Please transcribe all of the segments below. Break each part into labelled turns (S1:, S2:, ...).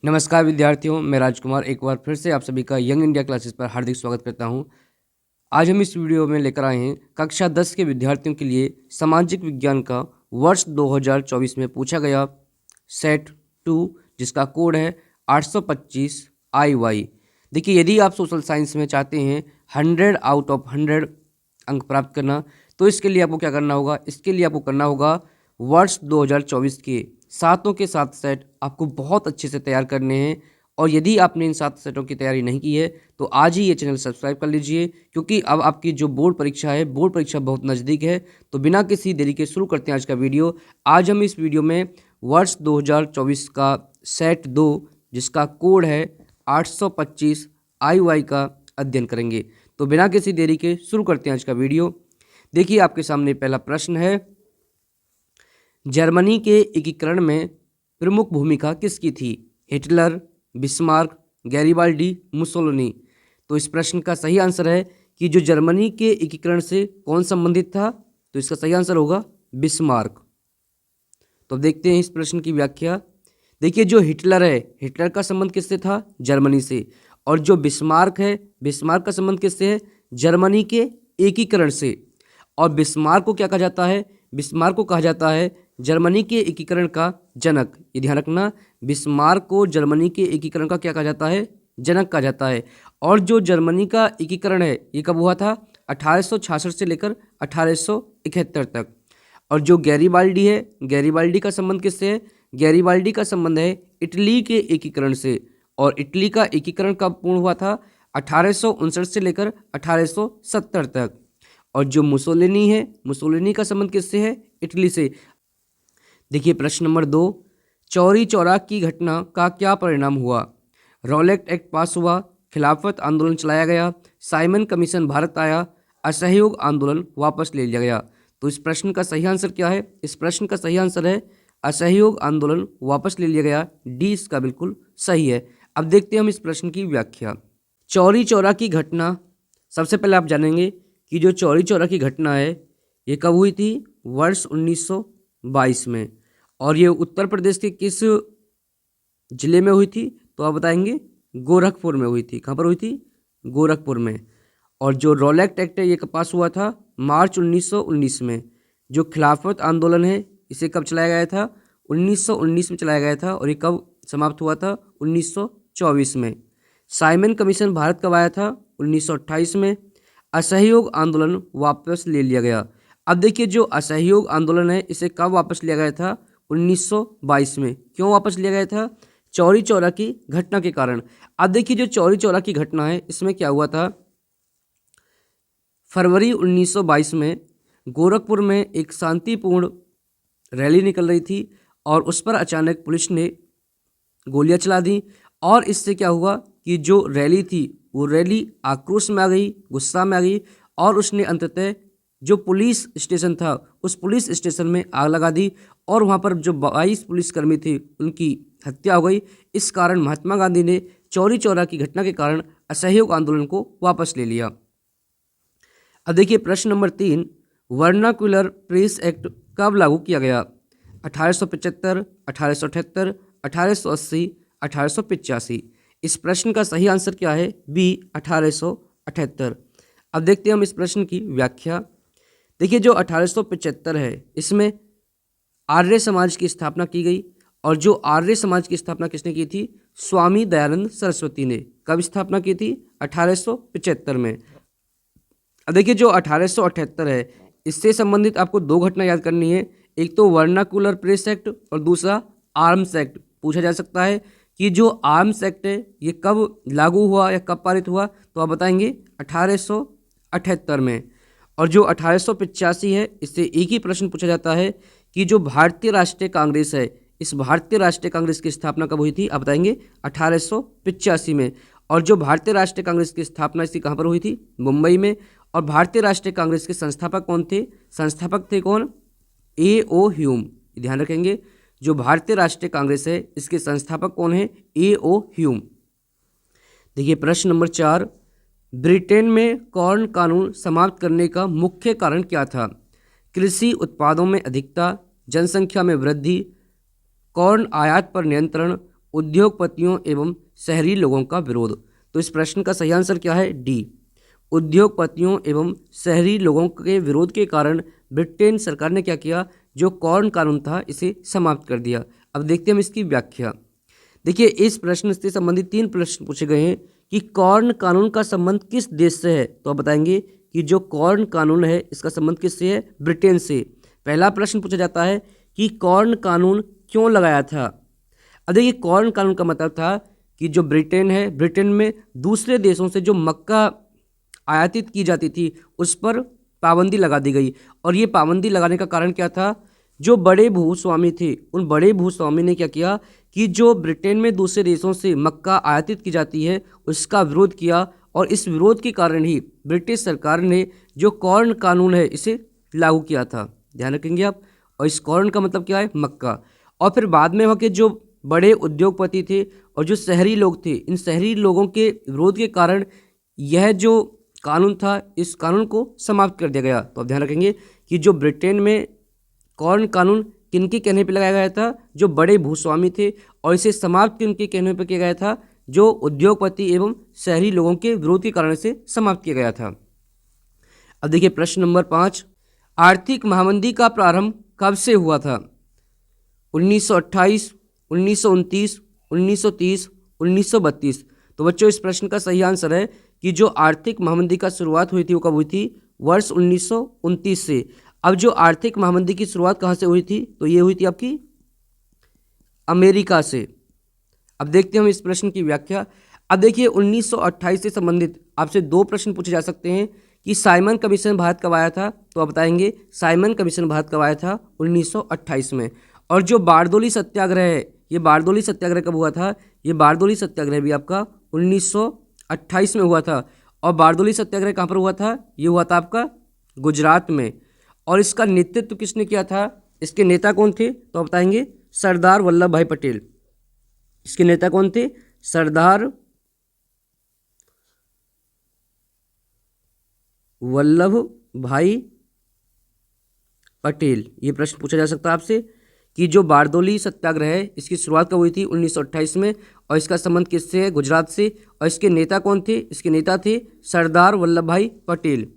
S1: नमस्कार विद्यार्थियों, मैं राजकुमार एक बार फिर से आप सभी का यंग इंडिया क्लासेस पर हार्दिक स्वागत करता हूं। आज हम इस वीडियो में लेकर आए हैं कक्षा 10 के विद्यार्थियों के लिए सामाजिक विज्ञान का वर्ष 2024 में पूछा गया सेट 2 जिसका कोड है 825 IY। देखिए, यदि आप सोशल साइंस में चाहते हैं 100 आउट ऑफ 100 अंक प्राप्त करना, तो इसके लिए आपको क्या करना होगा? इसके लिए आपको करना होगा वर्ष 2024 के सातों के सात सेट आपको बहुत अच्छे से तैयार करने हैं। और यदि आपने इन 7 सेटों की तैयारी नहीं की है तो आज ही ये चैनल सब्सक्राइब कर लीजिए, क्योंकि अब आपकी जो बोर्ड परीक्षा है, बोर्ड परीक्षा बहुत नज़दीक है। तो बिना किसी देरी के शुरू करते हैं आज का वीडियो। आज हम इस वीडियो में वर्ष 2024 का सेट 2 जिसका कोड है 825 IY का अध्ययन करेंगे। तो बिना किसी देरी के शुरू करते हैं आज का वीडियो। देखिए, आपके सामने पहला प्रश्न है, जर्मनी के एकीकरण में प्रमुख भूमिका किसकी थी? Hitler, Bismarck, Garibaldi, Mussolini. तो इस प्रश्न का सही आंसर है कि जो जर्मनी के एकीकरण से कौन संबंधित था, तो इसका सही आंसर होगा बिस्मार्क। तो देखते हैं इस प्रश्न की व्याख्या। देखिए, जो हिटलर है, हिटलर का संबंध किससे था? जर्मनी से। और जो बिस्मार्क है, बिस्मार्क का संबंध किससे है? जर्मनी के एकीकरण से। और बिस्मार्क को क्या कहा जाता है? बिस्मार्क को कहा जाता है जर्मनी के एकीकरण का जनक। ये ध्यान रखना, बिस्मार्क को जर्मनी के एकीकरण का क्या कहा जाता है? जनक कहा जाता है। और जो जर्मनी का एकीकरण है ये कब हुआ था? 1866 से लेकर 1871 तक। और जो गैरिबाल्डी है, गैरिबाल्डी का संबंध किससे है? गैरिबाल्डी का संबंध है इटली के एकीकरण से। और इटली का एकीकरण कब पूर्ण हुआ था? 1859 से लेकर 1870 तक। और जो मुसोलिनी है, मुसोलिनी का संबंध किससे है? इटली से। देखिए प्रश्न नंबर 2, चौरी चौरा की घटना का क्या परिणाम हुआ? रॉलेट एक्ट पास हुआ, खिलाफत आंदोलन चलाया गया, साइमन कमीशन भारत आया, असहयोग आंदोलन वापस ले लिया गया। तो इस प्रश्न का सही आंसर क्या है? इस प्रश्न का सही आंसर है असहयोग आंदोलन वापस ले लिया गया। डी इसका बिल्कुल सही है। अब देखते हैं हम इस प्रश्न की व्याख्या। चौरी चौरा की घटना, सबसे पहले आप जानेंगे कि जो चौरी चौरा की घटना है ये कब हुई थी? वर्ष 1922 में। और ये उत्तर प्रदेश के किस जिले में हुई थी? तो आप बताएंगे गोरखपुर में हुई थी। कहाँ पर हुई थी? गोरखपुर में। और जो रॉलेट एक्ट है ये कब पास हुआ था? मार्च 1919 में। जो खिलाफत आंदोलन है इसे कब चलाया गया था? 1919 में चलाया गया था। और ये कब समाप्त हुआ था? 1924 में। साइमन कमीशन भारत कब आया था? 1928 में। असहयोग आंदोलन वापस ले लिया गया। अब देखिए, जो असहयोग आंदोलन है इसे कब वापस लिया गया था? 1922 में। क्यों वापस लिया गया था? चौरी चौरा की घटना के कारण। अब देखिए, जो चौरी चौरा की घटना है इसमें क्या हुआ था? फरवरी 1922 में गोरखपुर में एक शांतिपूर्ण रैली निकल रही थी और उस पर अचानक पुलिस ने गोलियां चला दी। और इससे क्या हुआ कि जो रैली थी वो रैली आक्रोश में आ गई, गुस्सा में आ गई। और उसने अंततः जो पुलिस स्टेशन था उस पुलिस स्टेशन में आग लगा दी। और वहाँ पर जो 22 पुलिसकर्मी थे उनकी हत्या हो गई। इस कारण महात्मा गांधी ने चौरी चौरा की घटना के कारण असहयोग आंदोलन को वापस ले लिया। अब देखिए प्रश्न नंबर 3, वर्नाक्युलर प्रेस एक्ट कब लागू किया गया? 1875, 1878, 1880, 1885। इस प्रश्न का सही आंसर क्या है? बी 1878। अब देखते हैं हम इस प्रश्न की व्याख्या। देखिए, जो 1875 है इसमें आर्य समाज की स्थापना की गई। और जो आर्य समाज की स्थापना किसने की थी? स्वामी दयानंद सरस्वती ने। कब स्थापना की थी? 1875 में। अब देखिए, जो 1878 है इससे संबंधित आपको दो घटना याद करनी है। एक तो वर्नाकुलर प्रेस एक्ट और दूसरा आर्म्स एक्ट। पूछा जा सकता है कि जो आर्म्स एक्ट है ये कब लागू हुआ या कब पारित हुआ? तो आप बताएंगे 1878 में। और जो 1885 है इससे एक ही प्रश्न पूछा जाता है कि जो भारतीय राष्ट्रीय कांग्रेस है, इस भारतीय राष्ट्रीय कांग्रेस की स्थापना कब हुई थी? आप बताएंगे 1885 में। और जो भारतीय राष्ट्रीय कांग्रेस की स्थापना इसकी कहाँ पर हुई थी? मुंबई में। और भारतीय राष्ट्रीय कांग्रेस के संस्थापक कौन थे? संस्थापक थे कौन? A.O. ह्यूम। ध्यान रखेंगे, जो भारतीय राष्ट्रीय कांग्रेस है इसके संस्थापक कौन है? A.O. ह्यूम। देखिए प्रश्न नंबर 4, ब्रिटेन में कॉर्न कानून समाप्त करने का मुख्य कारण क्या था? कृषि उत्पादों में अधिकता, जनसंख्या में वृद्धि, कॉर्न आयात पर नियंत्रण, उद्योगपतियों एवं शहरी लोगों का विरोध। तो इस प्रश्न का सही आंसर क्या है? डी, उद्योगपतियों एवं शहरी लोगों के विरोध के कारण ब्रिटेन सरकार ने क्या किया, जो कॉर्न कानून था इसे समाप्त कर दिया। अब देखते हैं हम इसकी व्याख्या। देखिए, इस प्रश्न से संबंधित 3 प्रश्न पूछे गए हैं कि कॉर्न कानून का संबंध किस देश से है। तो आप बताएंगे कि जो कॉर्न कानून है इसका संबंध किससे है? ब्रिटेन से। पहला प्रश्न पूछा जाता है कि कॉर्न कानून क्यों लगाया था। अब देखिए, कॉर्न कानून का मतलब था कि जो ब्रिटेन है, ब्रिटेन में दूसरे देशों से जो मक्का आयातित की जाती थी उस पर पाबंदी लगा दी गई। और ये पाबंदी लगाने का कारण क्या था? जो बड़े भूस्वामी थे, उन बड़े भूस्वामी ने क्या किया कि जो ब्रिटेन में दूसरे देशों से मक्का आयातित की जाती है उसका विरोध किया, और इस विरोध के कारण ही ब्रिटिश सरकार ने जो कॉर्न कानून है इसे लागू किया था। ध्यान रखेंगे आप। और इस कॉर्न का मतलब क्या है? मक्का। और फिर बाद में वहाँ के जो बड़े उद्योगपति थे और जो शहरी लोग थे, इन शहरी लोगों के विरोध के कारण यह जो कानून था, इस कानून को समाप्त कर दिया गया। तो आप ध्यान रखेंगे कि जो ब्रिटेन में कॉर्न कानून किनके कहने पर लगाया गया था? जो बड़े भूस्वामी थे। और इसे समाप्त किनके कहने पर किया गया था? जो उद्योगपति एवं शहरी लोगों के विरोध के कारण से समाप्त किया गया था। अब देखिए प्रश्न नंबर 5, आर्थिक महामंदी का प्रारंभ कब से हुआ था? 1928, 1929, 1930, 1932। तो बच्चों, इस प्रश्न का सही आंसर है कि जो आर्थिक महामंदी का शुरुआत हुई थी वो कब हुई थी? वर्ष 1929 से। अब जो आर्थिक महामंदी की शुरुआत कहाँ से हुई थी? तो ये हुई थी आपकी अमेरिका से। अब देखते हैं हम इस प्रश्न की व्याख्या। अब देखिए, 1928 से संबंधित आपसे 2 प्रश्न पूछे जा सकते हैं कि साइमन कमीशन भारत कब आया था। तो आप बताएंगे साइमन कमीशन भारत कब आया था? 1928 में। और जो बारदोली सत्याग्रह है, ये बारदोली सत्याग्रह कब हुआ था? ये बारदोली सत्याग्रह भी आपका 1928 में हुआ था। और बारदोली सत्याग्रह कहाँ पर हुआ था? ये हुआ था आपका गुजरात में। और इसका नेतृत्व किसने किया था? इसके नेता कौन थे? तो आप बताएंगे सरदार वल्लभ भाई पटेल। इसके नेता कौन थे? सरदार वल्लभ भाई पटेल। ये प्रश्न पूछा जा सकता है आपसे कि जो बारदोली सत्याग्रह है इसकी शुरुआत कब हुई थी? 1928 में। और इसका संबंध किससे है? गुजरात से। और इसके नेता कौन थे? इसके नेता थे सरदार वल्लभ भाई पटेल।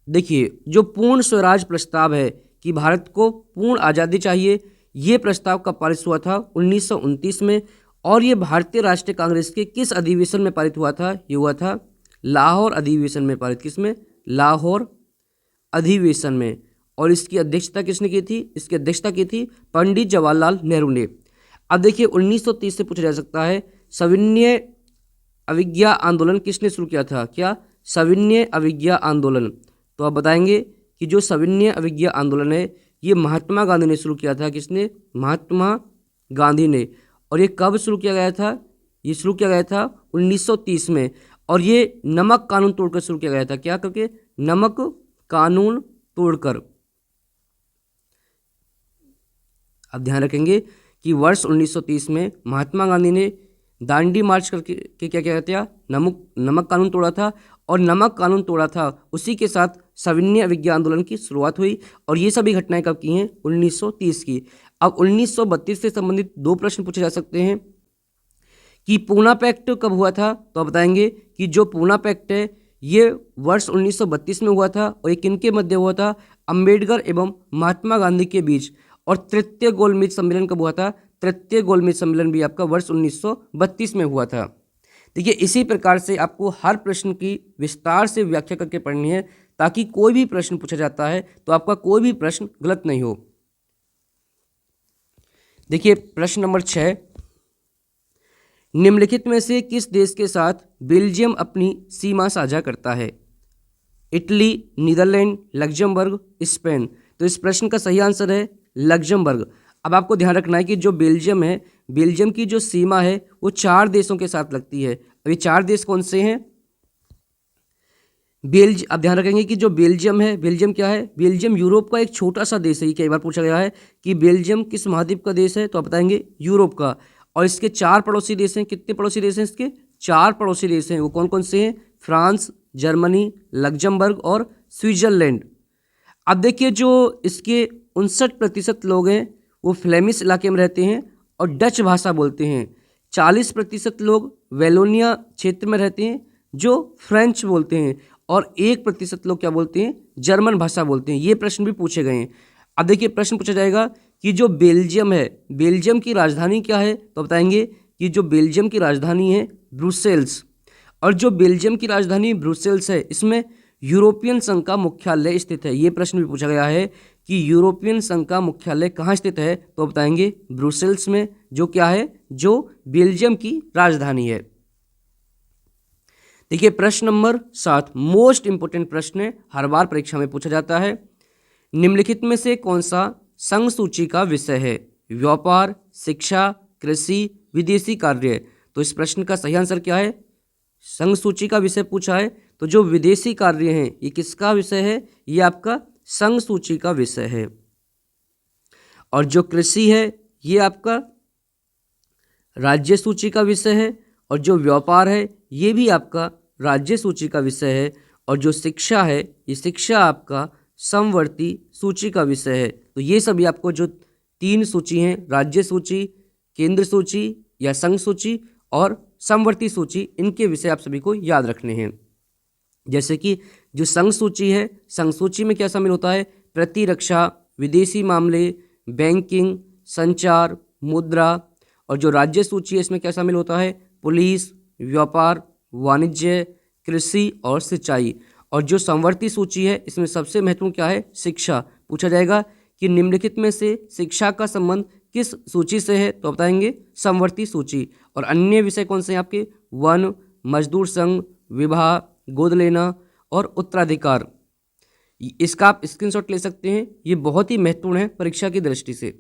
S1: देखिए, जो पूर्ण स्वराज प्रस्ताव है कि भारत को पूर्ण आज़ादी चाहिए, ये प्रस्ताव कब पारित हुआ था? 1929 में। और ये भारतीय राष्ट्रीय कांग्रेस के किस अधिवेशन में पारित हुआ था? ये हुआ था लाहौर अधिवेशन में पारित। किसमें? लाहौर अधिवेशन में। और इसकी अध्यक्षता किसने की थी? इसकी अध्यक्षता की थी पंडित जवाहरलाल नेहरू ने। अब देखिए, 1930 से पूछा जा सकता है सविनय अवज्ञा आंदोलन किसने शुरू किया था? क्या? सविनय अवज्ञा आंदोलन। तो आप बताएंगे कि जो सविनय अवज्ञा आंदोलन है ये महात्मा गांधी ने शुरू किया था। किसने? महात्मा गांधी ने। और ये कब शुरू किया गया था? ये शुरू किया गया था 1930 में। और ये नमक कानून तोड़कर शुरू किया गया था। क्या करके? नमक कानून तोड़कर। अब ध्यान रखेंगे कि वर्ष 1930 में महात्मा गांधी ने दांडी मार्च करके क्या किया था? नमक कानून तोड़ा था। और नमक कानून तोड़ा था उसी के साथ सविनय अवज्ञा आंदोलन की शुरुआत हुई। और ये सभी घटनाएं कब की हैं? 1930 की। अब 1932 से संबंधित 2 प्रश्न पूछे जा सकते हैं कि पूना पैक्ट कब हुआ था? तो आप बताएंगे कि जो पूना पैक्ट है ये वर्ष 1932 में हुआ था। और ये किनके मध्य हुआ था? अंबेडकर एवं महात्मा गांधी के बीच। और तृतीय गोलमेज सम्मेलन कब हुआ था? तृतीय गोलमेज सम्मेलन भी आपका वर्ष 1932 में हुआ था। देखिए, इसी प्रकार से आपको हर प्रश्न की विस्तार से व्याख्या करके पढ़नी है ताकि कोई भी प्रश्न पूछा जाता है तो आपका कोई भी प्रश्न गलत नहीं हो। देखिए प्रश्न नंबर 6, निम्नलिखित में से किस देश के साथ बेल्जियम अपनी सीमा साझा करता है? Italy, Netherlands, Luxembourg, Spain. तो इस प्रश्न का सही आंसर है लग्जमबर्ग। अब आपको ध्यान रखना है कि जो बेल्जियम है, बेल्जियम की जो सीमा है वो 4 देशों के साथ लगती है। अब ये 4 देश कौन से हैं? अब ध्यान रखेंगे कि जो बेल्जियम है, बेल्जियम क्या है? बेल्जियम यूरोप का एक छोटा सा देश है। ये कई बार पूछा गया है कि बेल्जियम किस महाद्वीप का देश है? तो आप बताएंगे यूरोप का। और इसके 4 पड़ोसी देश हैं। कितने पड़ोसी देश हैं इसके? 4 पड़ोसी देश हैं। वो कौन कौन से हैं? फ्रांस, जर्मनी, लग्जमबर्ग और स्विट्जरलैंड। अब देखिए, जो इसके 59% लोग हैं वो फ्लेमिश इलाके में रहते हैं और डच भाषा बोलते हैं। 40% लोग वेलोनिया क्षेत्र में रहते हैं जो फ्रेंच बोलते हैं, और 1% लोग क्या बोलते हैं, जर्मन भाषा बोलते हैं। ये प्रश्न भी पूछे गए हैं। अब देखिए प्रश्न पूछा जाएगा कि जो बेल्जियम है, बेल्जियम की राजधानी क्या है, तो बताएंगे कि जो बेल्जियम की राजधानी है ब्रुसेल्स, और जो बेल्जियम की राजधानी ब्रुसेल्स है इसमें यूरोपियन संघ का मुख्यालय स्थित है। ये प्रश्न भी पूछा गया है कि यूरोपियन संघ का मुख्यालय कहाँ स्थित है, तो बताएंगे ब्रुसेल्स में, जो क्या है, जो बेल्जियम की राजधानी है। देखिए प्रश्न नंबर 7 मोस्ट इंपोर्टेंट प्रश्न है, हर बार परीक्षा में पूछा जाता है। निम्नलिखित में से कौन सा संघ सूची का विषय है? व्यापार, शिक्षा, कृषि, विदेशी कार्य। तो इस प्रश्न का सही आंसर क्या है? संघ सूची का विषय पूछा है तो जो विदेशी कार्य हैं ये किसका विषय है? ये आपका संघ सूची का विषय है। और जो कृषि है ये आपका राज्य सूची का विषय है, और जो व्यापार है ये भी आपका राज्य सूची का विषय है, और जो शिक्षा है ये शिक्षा आपका समवर्ती सूची का विषय है। तो ये सभी आपको जो 3 सूची हैं, राज्य सूची, केंद्र सूची या संघ सूची और समवर्ती सूची, इनके विषय आप सभी को याद रखने हैं। जैसे कि जो संघ सूची है, संघ सूची में क्या शामिल होता है? प्रतिरक्षा, विदेशी मामले, बैंकिंग, संचार, मुद्रा। और जो राज्य सूची है इसमें क्या शामिल होता है? पुलिस, व्यापार, वाणिज्य, कृषि और सिंचाई। और जो समवर्ती सूची है इसमें सबसे महत्वपूर्ण क्या है? शिक्षा। पूछा जाएगा कि निम्नलिखित में से शिक्षा का संबंध किस सूची से है, तो बताएंगे समवर्ती सूची। और अन्य विषय कौन से हैं आपके? वन, मजदूर संघ, विवाह, गोद लेना और उत्तराधिकार। इसका आप स्क्रीनशॉट ले सकते हैं, ये बहुत ही महत्वपूर्ण है परीक्षा की दृष्टि से।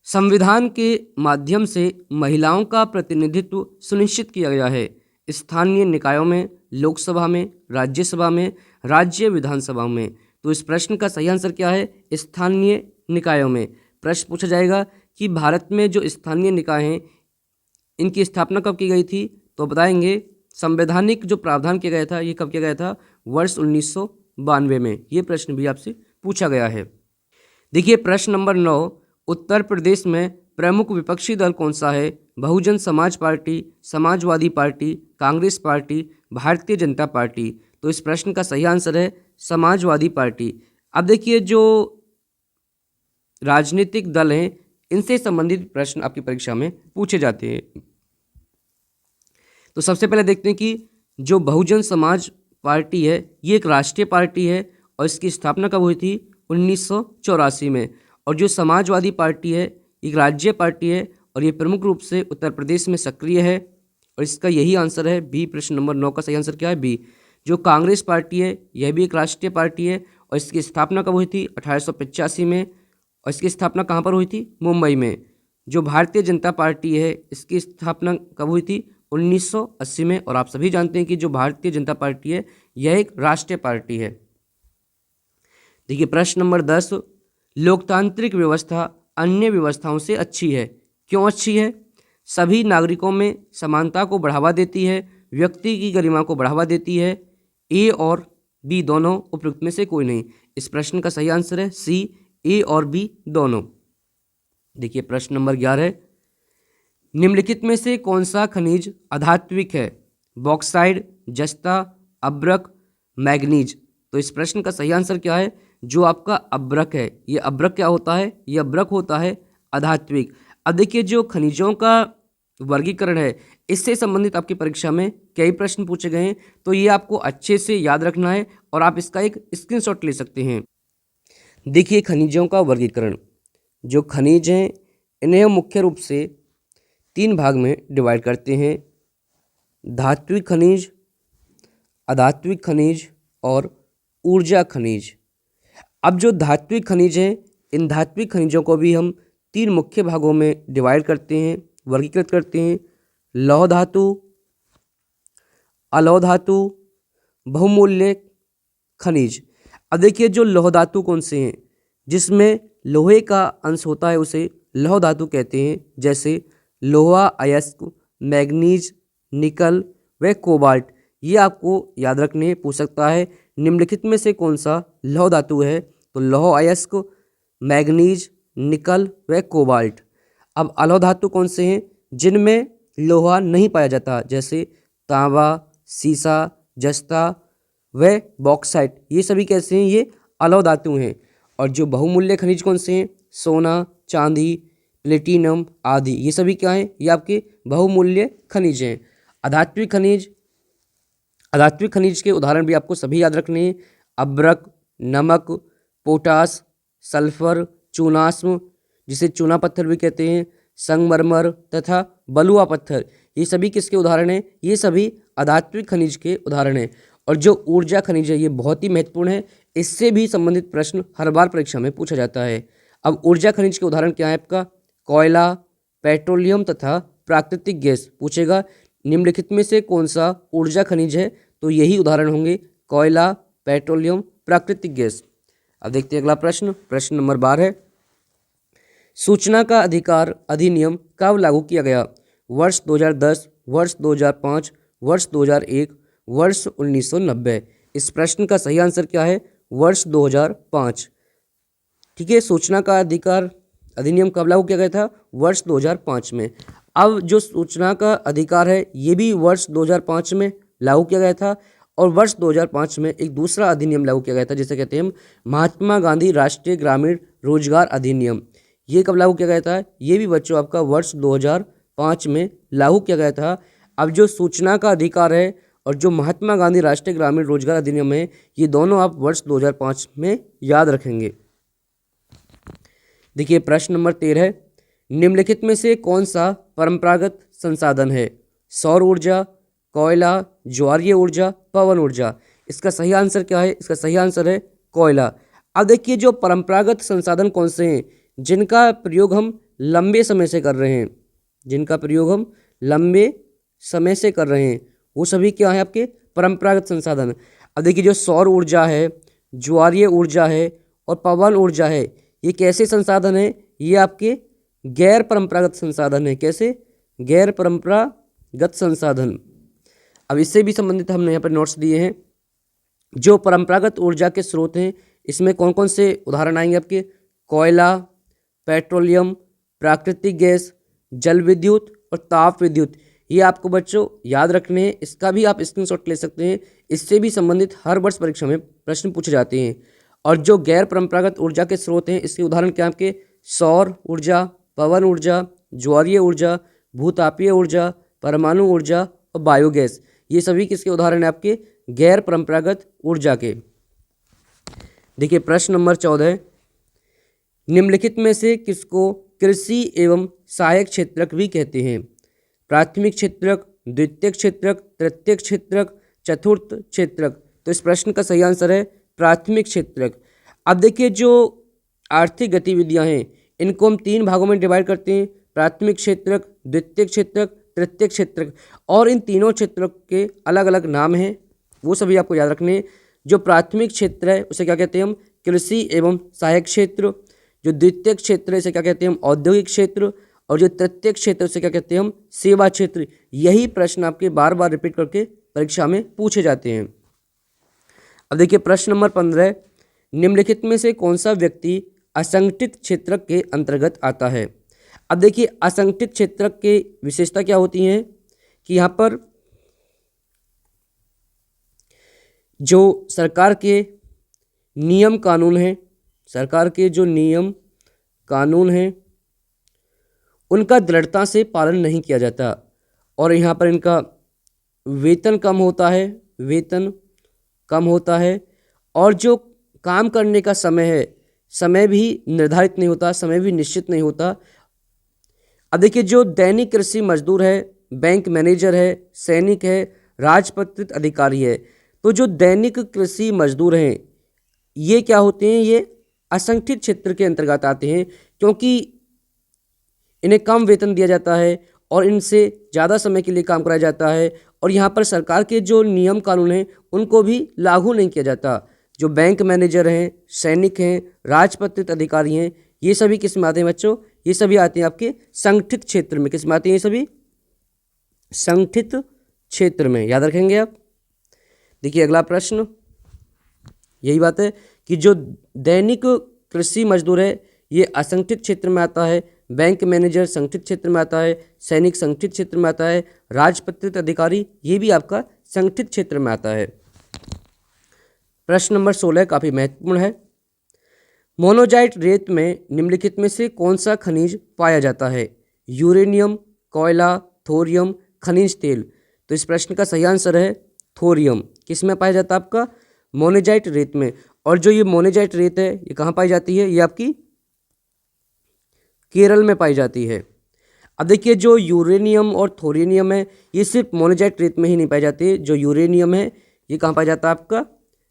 S1: संविधान के माध्यम से महिलाओं का प्रतिनिधित्व सुनिश्चित किया गया है स्थानीय निकायों में, लोकसभा में, राज्यसभा में, राज्य विधानसभा में। तो इस प्रश्न का सही आंसर क्या है? स्थानीय निकायों में। प्रश्न पूछा जाएगा कि भारत में जो स्थानीय निकाय हैं इनकी स्थापना कब की गई थी, तो बताएंगे संवैधानिक जो प्रावधान किया गया था ये कब किया गया था? वर्ष 1992 में। ये प्रश्न भी आपसे पूछा गया है। देखिए प्रश्न नंबर 9 उत्तर प्रदेश में प्रमुख विपक्षी दल कौन सा है? Bahujan Samaj party, Samajwadi party, Congress party, Bharatiya Janata party. तो इस प्रश्न का सही आंसर है समाजवादी पार्टी। अब देखिए जो राजनीतिक दल हैं इनसे संबंधित प्रश्न आपकी परीक्षा में पूछे जाते हैं। तो सबसे पहले देखते हैं कि जो बहुजन समाज पार्टी है ये एक राष्ट्रीय पार्टी है और इसकी स्थापना कब हुई थी? 1984 में। और जो समाजवादी पार्टी है एक राज्य पार्टी है और ये प्रमुख रूप से उत्तर प्रदेश में सक्रिय है, और इसका यही आंसर है बी। प्रश्न नंबर 9 का सही आंसर क्या है? बी। जो कांग्रेस पार्टी है यह भी एक राष्ट्रीय पार्टी है और इसकी स्थापना कब हुई थी? 1885 में, और इसकी स्थापना कहाँ पर हुई थी? मुंबई में। जो भारतीय जनता पार्टी है इसकी स्थापना कब हुई थी? 1980 में। और आप सभी जानते हैं कि जो भारतीय जनता पार्टी है यह एक राष्ट्रीय पार्टी है। देखिए प्रश्न नंबर 10 लोकतांत्रिक व्यवस्था अन्य व्यवस्थाओं से अच्छी है, क्यों अच्छी है? सभी नागरिकों में समानता को बढ़ावा देती है, व्यक्ति की गरिमा को बढ़ावा देती है, ए और बी दोनों, उपयुक्त में से कोई नहीं। इस प्रश्न का सही आंसर है सी, ए और बी दोनों। देखिए प्रश्न नंबर 11 निम्नलिखित में से कौन सा खनिज अधात्विक है? बॉक्साइड, जस्ता, अब्रक, मैग्नीज। तो इस प्रश्न का सही आंसर क्या है? जो आपका अब्रक है। ये अब्रक क्या होता है? ये अब्रक होता है अधात्विक। अब देखिए जो खनिजों का वर्गीकरण है इससे संबंधित आपकी परीक्षा में कई प्रश्न पूछे गए हैं, तो ये आपको अच्छे से याद रखना है और आप इसका एक स्क्रीनशॉट ले सकते हैं। देखिए खनिजों का वर्गीकरण, जो खनिज हैं इन्हें हम मुख्य रूप से 3 भाग में डिवाइड करते हैं, धात्विक खनिज, अधात्विक खनिज और ऊर्जा खनिज। अब जो धात्विक खनिज हैं इन धात्विक खनिजों को भी हम 3 मुख्य भागों में डिवाइड करते हैं, वर्गीकृत करते हैं, लौह धातु, अलौह धातु, बहुमूल्य खनिज। अब देखिए जो लौह धातु कौन से हैं? जिसमें लोहे का अंश होता है उसे लौह धातु कहते हैं, जैसे लोहा, अयस्क, मैग्नीज, निकल व कोबाल्ट। ये आपको याद रखने पूछ सकता है निम्नलिखित में से कौन सा लौह धातु है? तो लौह अयस्क, मैग्नीज, निकल व कोबाल्ट। अब अलौह धातु कौन से हैं जिनमें लोहा नहीं पाया जाता, जैसे तांबा, सीसा, जस्ता व बॉक्साइट, ये सभी कैसे हैं, ये अलौह धातु हैं। और जो बहुमूल्य खनिज कौन से हैं, सोना, चांदी, प्लेटिनम आदि, ये सभी क्या हैं, ये आपके बहुमूल्य खनिज हैं। अधात्विक खनिज, अधात्विक खनिज के उदाहरण भी आपको सभी याद रखने हैं, अब्रक, नमक, पोटास, सल्फर, चूनास्म जिसे चूना पत्थर भी कहते हैं, संगमरमर तथा बलुआ पत्थर, ये सभी किसके उदाहरण हैं, ये सभी अधात्विक खनिज के उदाहरण हैं। और जो ऊर्जा खनिज है ये बहुत ही महत्वपूर्ण है, इससे भी संबंधित प्रश्न हर बार परीक्षा में पूछा जाता है। अब ऊर्जा खनिज के उदाहरण क्या है आपका, कोयला, पेट्रोलियम तथा प्राकृतिक गैस पूछेगा निम्नलिखित में से कौन सा ऊर्जा खनिज है, तो यही उदाहरण होंगे कोयला, पेट्रोलियम, प्राकृतिक गैस। अब देखते हैं अगला प्रश्न, प्रश्न नंबर 12 है, सूचना का अधिकार अधिनियम कब लागू किया गया, वर्ष 2010, वर्ष 2005, वर्ष 2001, वर्ष 1990। इस प्रश्न का सही आंसर क्या है, वर्ष 2005। ठीक है, सूचना का अधिकार अधिनियम कब लागू किया गया था, वर्ष 2005 में। अब जो सूचना का अधिकार है ये भी वर्ष 2005 में लागू किया गया था, और वर्ष 2005 में एक दूसरा अधिनियम लागू किया गया था जिसे कहते हैं हम महात्मा गांधी राष्ट्रीय ग्रामीण रोजगार अधिनियम। ये कब लागू किया गया था, ये भी बच्चों आपका वर्ष 2005 में लागू किया गया था। अब जो सूचना का अधिकार है और जो महात्मा गांधी राष्ट्रीय ग्रामीण रोजगार अधिनियम है, ये दोनों आप वर्ष 2005 में याद रखेंगे। देखिए प्रश्न नंबर 13 है, निम्नलिखित में से कौन सा परंपरागत संसाधन है, सौर ऊर्जा, कोयला, ज्वारीय ऊर्जा, पवन ऊर्जा। इसका सही आंसर क्या है, इसका सही आंसर है कोयला। अब देखिए जो परंपरागत संसाधन कौन से हैं जिनका प्रयोग हम लंबे समय से कर रहे हैं, जिनका प्रयोग हम लंबे समय से कर रहे हैं, वो सभी क्या है आपके परंपरागत संसाधन। अब देखिए जो सौर ऊर्जा है, ज्वारीय ऊर्जा है और पवन ऊर्जा है, ये कैसे संसाधन है, ये आपके गैर परंपरागत संसाधन है। कैसे, गैर परंपरागत संसाधन। अब इससे भी संबंधित हमने यहाँ पर नोट्स दिए हैं। जो परंपरागत ऊर्जा के स्रोत हैं इसमें कौन कौन से उदाहरण आएंगे आपके, कोयला, पेट्रोलियम, प्राकृतिक गैस, जल विद्युत और ताप विद्युत। ये आपको बच्चों याद रखने हैं, इसका भी आप स्क्रीनशॉट ले सकते हैं, इससे भी संबंधित हर वर्ष परीक्षा में प्रश्न पूछे जाते हैं। और जो गैर परंपरागत ऊर्जा के स्रोत हैं इसके उदाहरण क्या आपके, सौर ऊर्जा, पवन ऊर्जा, ज्वारीय ऊर्जा, भूतापीय ऊर्जा, परमाणु ऊर्जा और बायोगैस। ये सभी किसके उदाहरण हैं आपके, गैर परंपरागत ऊर्जा के। देखिए प्रश्न नंबर 14, निम्नलिखित में से किसको कृषि एवं सहायक क्षेत्रक भी कहते हैं, प्राथमिक क्षेत्रक, द्वितीयक क्षेत्रक, तृतीयक क्षेत्रक, चतुर्थ क्षेत्रक। तो इस प्रश्न का सही आंसर है प्राथमिक क्षेत्रक। अब देखिए जो आर्थिक गतिविधियां हैं इनको हम 3 भागों में डिवाइड करते हैं, प्राथमिक क्षेत्रक, द्वितीयक क्षेत्रक, तृतीयक क्षेत्रक, और इन तीनों क्षेत्रों के अलग अलग नाम हैं, वो सभी आपको याद रखने हैं। जो प्राथमिक क्षेत्र है उसे क्या कहते हैं हम, कृषि एवं सहायक क्षेत्र। जो द्वितीयक क्षेत्र है इसे क्या कहते हैं हम, औद्योगिक क्षेत्र। और जो तृतीयक क्षेत्र उसे क्या कहते हैं हम, सेवा क्षेत्र। यही प्रश्न आपके बार बार रिपीट करके परीक्षा में पूछे जाते हैं। अब देखिए प्रश्न नंबर 15, निम्नलिखित में से कौन सा व्यक्ति असंगठित क्षेत्र के अंतर्गत आता है। अब देखिए असंगठित क्षेत्र के विशेषता क्या होती हैं कि यहाँ पर जो सरकार के नियम कानून हैं, सरकार के जो नियम कानून हैं उनका दृढ़ता से पालन नहीं किया जाता, और यहाँ पर इनका वेतन कम होता है, वेतन कम होता है, और जो काम करने का समय है, समय भी निर्धारित नहीं होता, समय भी निश्चित नहीं होता। अब देखिए जो दैनिक कृषि मजदूर है, बैंक मैनेजर है, सैनिक है, राजपत्रित अधिकारी है, तो जो दैनिक कृषि मजदूर हैं ये क्या होते हैं, ये असंगठित क्षेत्र के अंतर्गत आते हैं, क्योंकि इन्हें कम वेतन दिया जाता है और इनसे ज़्यादा समय के लिए काम कराया जाता है, और यहाँ पर सरकार के जो नियम कानून हैं उनको भी लागू नहीं किया जाता। जो बैंक मैनेजर हैं, सैनिक हैं, राजपत्रित अधिकारी हैं, ये सभी किस में आते हैं बच्चों, ये सभी आते हैं आपके संगठित क्षेत्र में। किस में आते हैं ये सभी, संगठित क्षेत्र में, याद रखेंगे आप। देखिए अगला प्रश्न यही बात है कि जो दैनिक कृषि मजदूर है ये असंगठित क्षेत्र में आता है, बैंक मैनेजर संगठित क्षेत्र में आता है, सैनिक संगठित क्षेत्र में आता है, राजपत्रित अधिकारी ये भी आपका संगठित क्षेत्र में आता है। प्रश्न नंबर 16 काफ़ी महत्वपूर्ण है। मोनोजाइट रेत में निम्नलिखित में से कौन सा खनिज पाया जाता है? यूरेनियम, कोयला, थोरियम, खनिज तेल। तो इस प्रश्न का सही आंसर है थोरियम। किस में पाया जाता है? आपका मोनोजाइट रेत में। और जो ये मोनोजाइट रेत है ये कहाँ पाई जाती है? ये आपकी केरल में पाई जाती है। अब देखिए जो यूरेनियम और थोरियम है ये सिर्फ मोनोजाइट रेत में ही नहीं पाई जाती। जो यूरेनियम है ये कहाँ पाया जाता है? आपका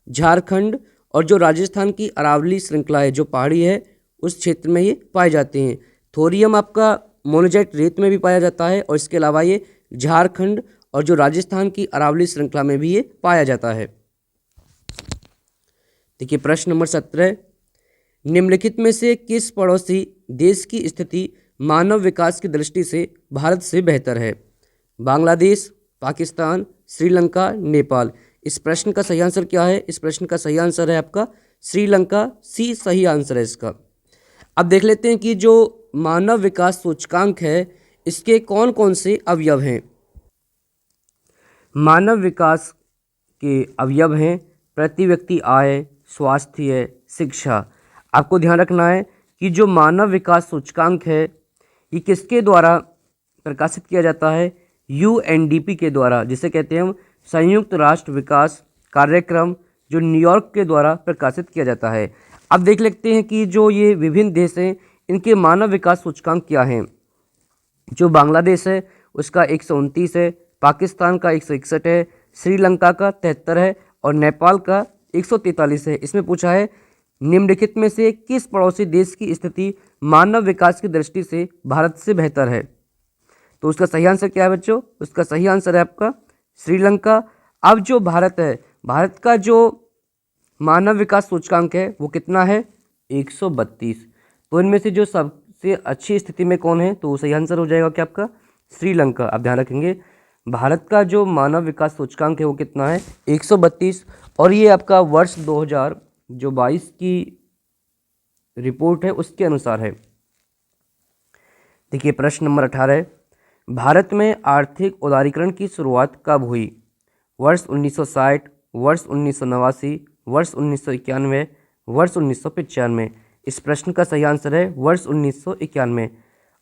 S1: झारखंड और जो राजस्थान की अरावली श्रृंखला है, जो पहाड़ी है, उस क्षेत्र में ये पाए जाते हैं। थोरियम आपका मोनोजाइट रेत में भी पाया जाता है और इसके अलावा ये झारखंड और जो राजस्थान की अरावली श्रृंखला में भी ये पाया जाता है। देखिए प्रश्न नंबर 17, निम्नलिखित में से किस पड़ोसी देश की स्थिति मानव विकास की दृष्टि से भारत से बेहतर है? बांग्लादेश, पाकिस्तान, श्रीलंका, नेपाल। इस प्रश्न का सही आंसर क्या है? इस प्रश्न का सही आंसर है आपका श्रीलंका। सी सही आंसर है इसका। अब देख लेते हैं कि जो मानव विकास सूचकांक है इसके कौन कौन से अवयव हैं। मानव विकास के अवयव हैं प्रति व्यक्ति आय, स्वास्थ्य, शिक्षा। आपको ध्यान रखना है कि जो मानव विकास सूचकांक है ये किसके द्वारा प्रकाशित किया जाता है? यूएनडीपी के द्वारा, जिसे कहते हैं हम संयुक्त राष्ट्र विकास कार्यक्रम, जो न्यूयॉर्क के द्वारा प्रकाशित किया जाता है। अब देख लेते हैं कि जो ये विभिन्न देश हैं इनके मानव विकास सूचकांक क्या हैं। जो बांग्लादेश है उसका 129 है, पाकिस्तान का 161 है, श्रीलंका का 73 है और नेपाल का 143 है। इसमें पूछा है निम्नलिखित में से किस पड़ोसी देश की स्थिति मानव विकास की दृष्टि से भारत से बेहतर है? तो उसका सही आंसर क्या है बच्चों? उसका सही आंसर है आपका श्रीलंका। अब जो भारत है, भारत का जो मानव विकास सूचकांक है वो कितना है? 132। तो इनमें से जो सबसे अच्छी स्थिति में कौन है? तो सही आंसर हो जाएगा क्या आपका? श्रीलंका। आप ध्यान रखेंगे भारत का जो मानव विकास सूचकांक है वो कितना है? 132। और ये आपका वर्ष 2022 की रिपोर्ट है उसके अनुसार है। देखिए प्रश्न नंबर 18, भारत में आर्थिक उदारीकरण की शुरुआत कब हुई? वर्ष 1960, वर्ष 1989, वर्ष 1991, वर्ष 1995। इस प्रश्न का सही आंसर है वर्ष 1991।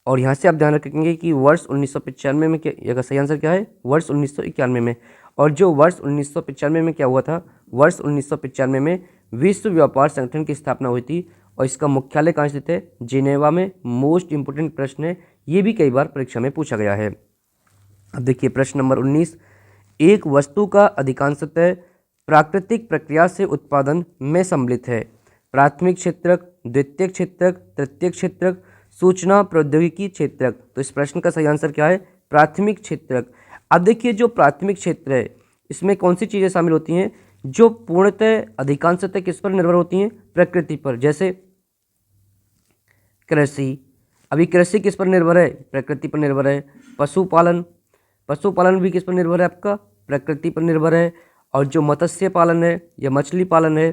S1: और यहाँ से आप ध्यान रखेंगे कि वर्ष 1995 में क्या, इसका सही आंसर क्या है? वर्ष 1991 में। और जो वर्ष 1995 में क्या हुआ था? वर्ष 1995 में विश्व व्यापार संगठन की स्थापना हुई थी और इसका मुख्यालय कहाँ स्थित है? जिनेवा में। मोस्ट इंपोर्टेंट प्रश्न है, ये भी कई बार परीक्षा में पूछा गया है। अब देखिए प्रश्न नंबर 19, एक वस्तु का अधिकांशतः प्राकृतिक प्रक्रिया से उत्पादन में सम्मिलित है। प्राथमिक क्षेत्रक, द्वितीयक क्षेत्रक, तृतीयक क्षेत्रक, सूचना प्रौद्योगिकी क्षेत्रक। तो इस प्रश्न का सही आंसर क्या है? प्राथमिक क्षेत्रक। अब देखिए जो प्राथमिक क्षेत्र है इसमें कौन सी चीज़ें शामिल होती हैं जो पूर्णतः अधिकांशतः किस पर निर्भर होती हैं? प्रकृति पर। जैसे कृषि, अभी कृषि किस पर निर्भर है? प्रकृति पर निर्भर है। पशुपालन, पशुपालन भी किस पर निर्भर है? आपका प्रकृति पर निर्भर है। और जो मत्स्य पालन है या मछली पालन है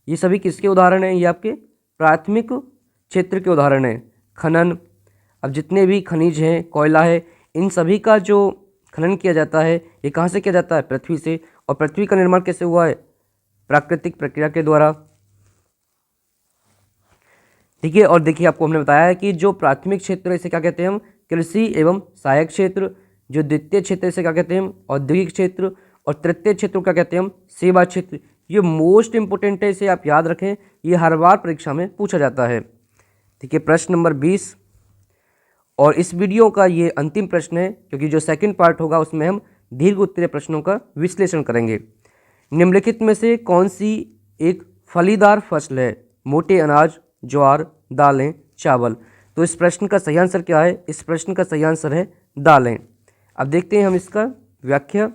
S1: ये सभी किसके उदाहरण हैं? ये आपके प्राथमिक क्षेत्र के उदाहरण हैं। खनन, अब जितने भी खनिज हैं, कोयला है, इन सभी का जो खनन किया जाता है ये कहाँ से किया जाता है? पृथ्वी से। और पृथ्वी का निर्माण कैसे हुआ है? प्राकृतिक प्रक्रिया के द्वारा। ठीक है। और देखिए आपको हमने बताया है कि जो प्राथमिक क्षेत्र इसे क्या कहते हैं हम? कृषि एवं सहायक क्षेत्र। जो द्वितीय क्षेत्र इसे क्या कहते हैं हम? औद्योगिक क्षेत्र। और तृतीय क्षेत्र को क्या कहते हैं हम? सेवा क्षेत्र। ये मोस्ट इंपोर्टेंट है, इसे आप याद रखें, ये हर बार परीक्षा में पूछा जाता है। ठीक है। प्रश्न नंबर 20 और इस वीडियो का ये अंतिम प्रश्न है क्योंकि जो सेकंड पार्ट होगा उसमें हम दीर्घ उत्तरीय प्रश्नों का विश्लेषण करेंगे। निम्नलिखित में से कौन सी एक फलीदार फसल है? मोटे अनाज, ज्वार, दालें, चावल। तो इस प्रश्न का सही आंसर क्या है? इस प्रश्न का सही आंसर है दालें। अब देखते हैं हम इसका व्याख्या।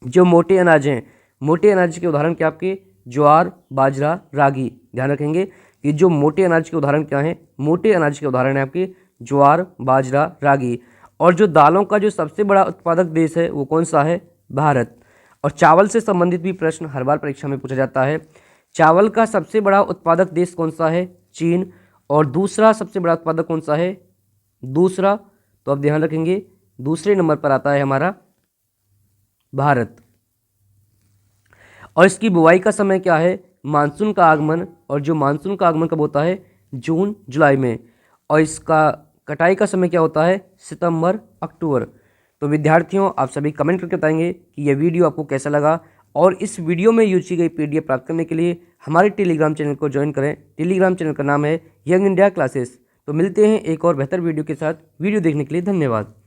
S1: जो मोटे अनाज हैं, मोटे अनाज के उदाहरण क्या आपके? ज्वार, बाजरा, रागी। ध्यान रखेंगे कि जो मोटे अनाज के उदाहरण क्या हैं? मोटे अनाज के उदाहरण है आपके ज्वार, बाजरा, रागी। और जो दालों का जो सबसे बड़ा उत्पादक देश है वो कौन सा है? भारत। और चावल से संबंधित भी प्रश्न हर बार परीक्षा में पूछा जाता है। चावल का सबसे बड़ा उत्पादक देश कौन सा है? चीन। और दूसरा सबसे बड़ा उत्पादक कौन सा है? दूसरा, तो आप ध्यान रखेंगे दूसरे नंबर पर आता है हमारा भारत। और इसकी बुवाई का समय क्या है? मानसून का आगमन, और जो मानसून का आगमन कब होता है? जून जुलाई में। और इसका कटाई का समय क्या होता है? सितंबर अक्टूबर। तो विद्यार्थियों, आप सभी कमेंट करके बताएंगे कि यह वीडियो आपको कैसा लगा, और इस वीडियो में यूज की गई PDF प्राप्त करने के लिए हमारे टेलीग्राम चैनल को ज्वाइन करें। टेलीग्राम चैनल का नाम है यंग इंडिया क्लासेस। तो मिलते हैं एक और बेहतर वीडियो के साथ। वीडियो देखने के लिए धन्यवाद।